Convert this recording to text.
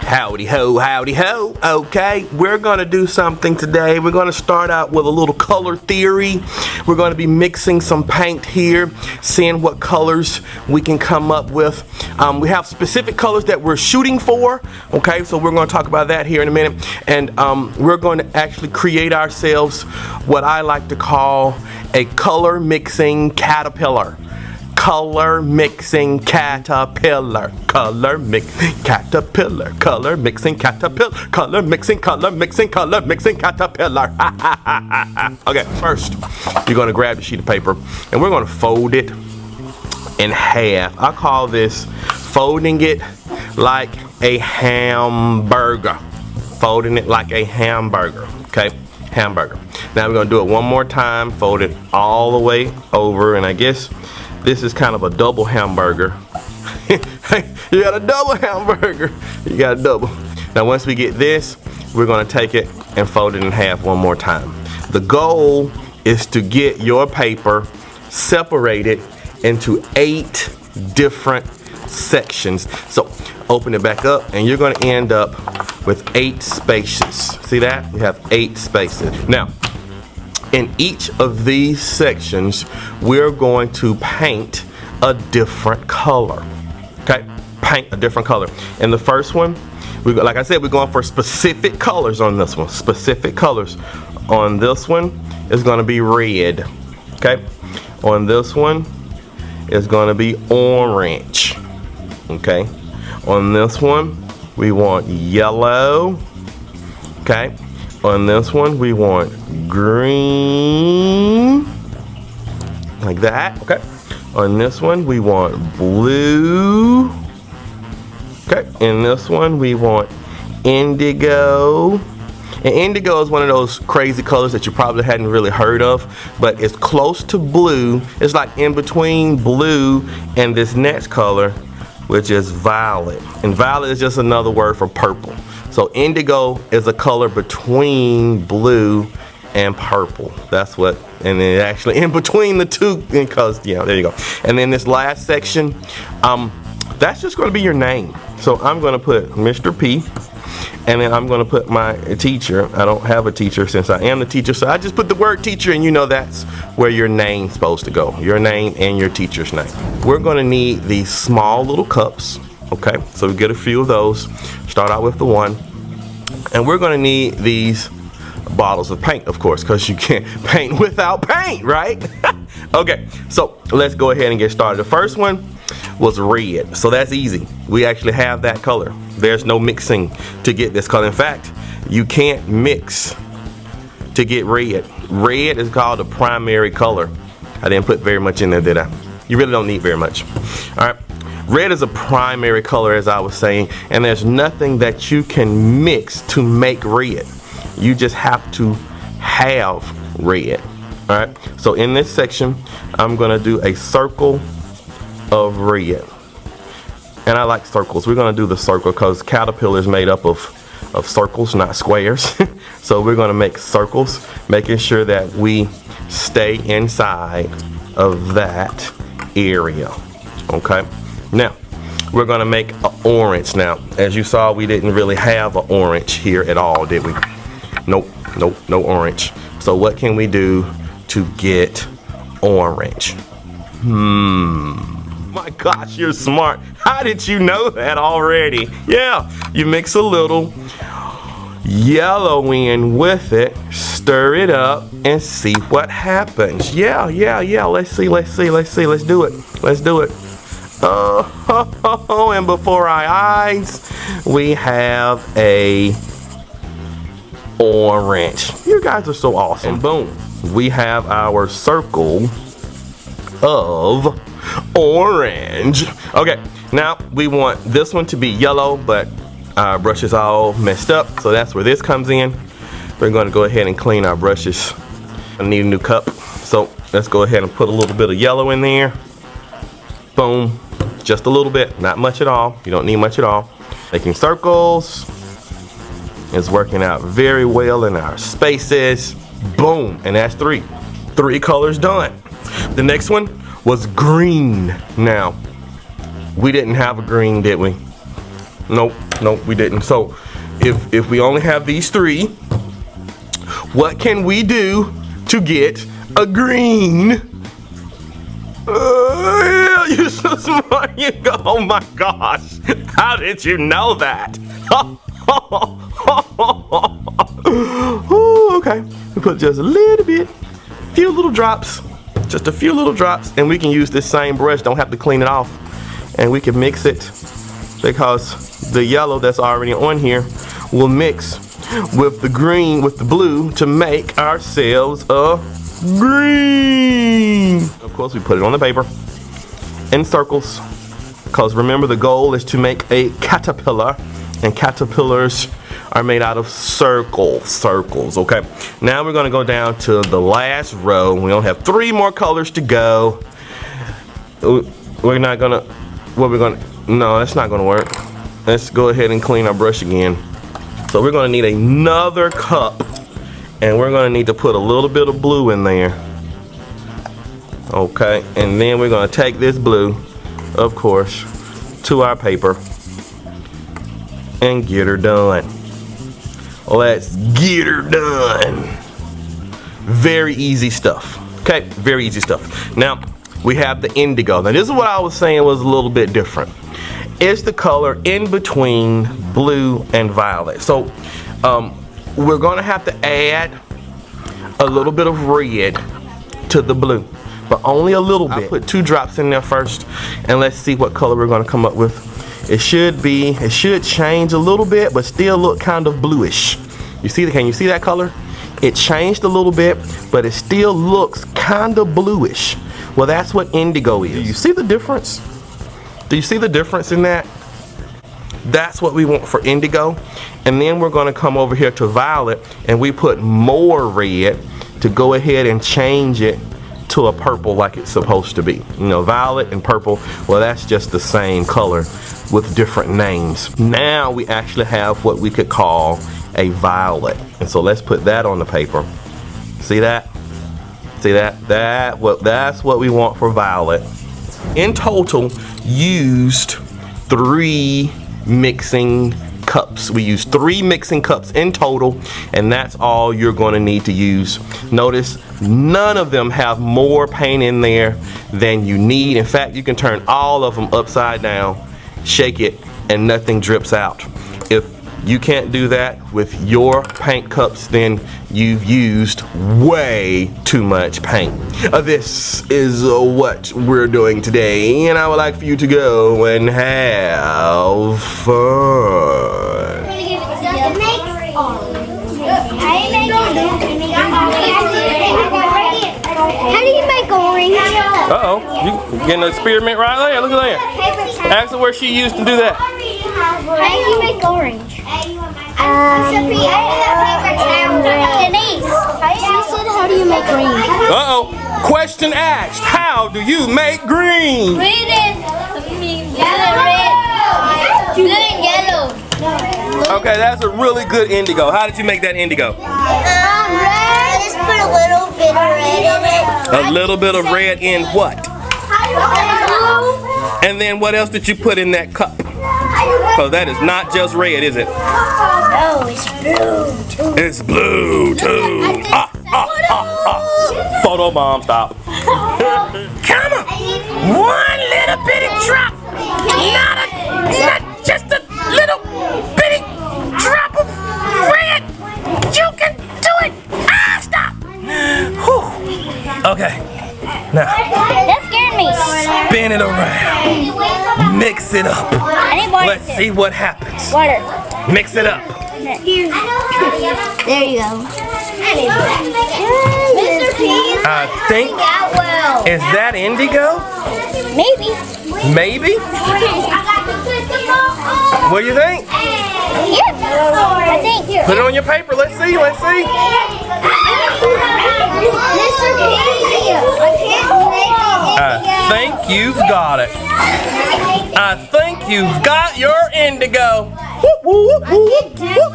Howdy ho, howdy ho. Okay, we're gonna do something today. We're gonna start out with a little color theory. We're gonna be mixing some paint here, seeing what colors we can come up with. We have specific colors that we're shooting for. Okay, so we're gonna talk about that here in a minute. And we're going to actually create ourselves what I like to call a color mixing caterpillar. Color mixing caterpillar. Color mixing caterpillar. Color mixing caterpillar. Color mixing caterpillar. Okay, first you're gonna grab the sheet of paper and we're gonna fold it in half. I call this folding it like a hamburger. Folding it like a hamburger. Okay, hamburger. Now we're gonna do it one more time. Fold it all the way over, and I guess this is kind of a double hamburger. You got a double hamburger. You got a double. Now once we get this, we're gonna take it and fold it in half one more time. The goal is to get your paper separated into 8 different sections. So open it back up and you're gonna end up with 8 spaces. See that? You have 8 spaces. Now, in each of these sections, we're going to paint a different color. Okay, paint a different color. In the first one, like I said, we're going for specific colors on this one. Specific colors. On this one, it's going to be red. Okay, on this one, it's going to be orange. Okay, on this one, we want yellow. Okay. On this one, we want green, like that. Okay. On this one, we want blue. Okay. In this one, we want indigo. And indigo is one of those crazy colors that you probably hadn't really heard of, but it's close to blue. It's like in between blue and this next color, which is violet. And violet is just another word for purple. So indigo is a color between blue and purple. That's what, and then actually in between the two, because, yeah, there you go. And then this last section, that's just gonna be your name. So I'm gonna put Mr. P, and then I'm gonna put my teacher. I don't have a teacher since I am the teacher, so I just put the word teacher, and you know that's where your name's supposed to go. Your name and your teacher's name. We're gonna need these small little cups. Okay, so we get a few of those. Start out with the one. And we're gonna need these bottles of paint, of course, because you can't paint without paint, right? Okay, so let's go ahead and get started. The first one was red, so that's easy. We actually have that color. There's no mixing to get this color. In fact, you can't mix to get red. Red is called a primary color. I didn't put very much in there, did I? You really don't need very much. All right. Red is a primary color, as I was saying, and there's nothing that you can mix to make red. You just have to have red. All right, so in this section, I'm gonna do a circle of red. And I like circles. We're gonna do the circle because caterpillar is made up of circles, not squares. So we're gonna make circles, making sure that we stay inside of that area, okay? Now, we're gonna make an orange. Now, as you saw, we didn't really have an orange here at all, did we? Nope, nope, no orange. So what can we do to get orange? My gosh, you're smart. How did you know that already? Yeah, you mix a little yellow in with it, stir it up, and see what happens. Yeah, let's see, let's do it. Oh, and before our eyes, we have a orange. You guys are so awesome. And boom, we have our circle of orange. Okay, now we want this one to be yellow, but our brush is all messed up, so that's where this comes in. We're going to go ahead and clean our brushes. I need a new cup, so let's go ahead and put a little bit of yellow in there. Boom, just a little bit, not much at all. You don't need much at all. Making circles is working out very well in our spaces. Boom, and that's three colors done. The next one was green. Now, We didn't have a green, did we? Nope, we didn't. So if we only have these 3, what can we do to get a green? Yeah, you're so smart. You go. Oh my gosh. How did you know that? Ooh, okay. We put just a little bit, few little drops, just a few little drops, and we can use this same brush. Don't have to clean it off, and we can mix it because the yellow that's already on here will mix with the green, with the blue, to make ourselves a green. Of course, we put it on the paper in circles, because remember, the goal is to make a caterpillar, and caterpillars are made out of circles. Okay, now we're going to go down to the last row. We only have 3 more colors to go. We're not gonna, no, that's not gonna work. Let's go ahead and clean our brush again. So we're gonna need another cup, and we're gonna need to put a little bit of blue in there. Okay, and then we're gonna take this blue, of course, to our paper and get her done. Let's get her done. Very easy stuff. Okay, very easy stuff. Now we have the indigo. Now this is what I was saying was a little bit different. It's the color in between blue and violet. So we're gonna have to add a little bit of red to the blue, but only a little bit. I'll put 2 drops in there first, and let's see what color we're gonna come up with. It should change a little bit, but still look kind of bluish. You see, can you see that color? It changed a little bit, but it still looks kind of bluish. Well, that's what indigo is. Do you see the difference? Do you see the difference in that? That's what we want for indigo. And then we're gonna come over here to violet, and we put more red to go ahead and change it to a purple like it's supposed to be. You know, violet and purple, well, that's just the same color with different names. Now we actually have what we could call a violet. And so let's put that on the paper. See that? See that? That's what we want for violet. In total, used 3 mixing cups. We used 3 mixing cups in total, and that's all you're going to need to use. Notice none of them have more paint in there than you need. In fact, you can turn all of them upside down, shake it, and nothing drips out. If you can't do that with your paint cups, then you've used way too much paint. This is what we're doing today, and I would like for you to go and have fun. How do you make orange? Uh-oh, you getting an experiment right there? Look at that. Ask her where she used to do that. How do you make orange? Denise, she said, how do you make green? Uh-oh, question asked. How do you make green? Green and red. Blue and yellow. Okay, that's a really good indigo. How did you make that indigo? Red. Just put a little bit of red in it. A little bit of red in what? And then what else did you put in that cup? So that is not just red, is it? No, it's blue too. It's blue too. Photo bomb, stop. Come on. One little bitty drop. Not just a little bitty drop of red. You can do it. Stop. Whew. Okay. Now, That scared me. spin it around. Mix it up. I need water. Let's see what happens. Water. Mix it up. There you go. Mr. P. I think, is that indigo? Maybe. Maybe? What do you think? Yeah. I think. Put it on your paper. Let's see. Let's see. Mr. P. I think you've got it. I think you've got your indigo. Whoop, whoop, whoop, whoop, whoop.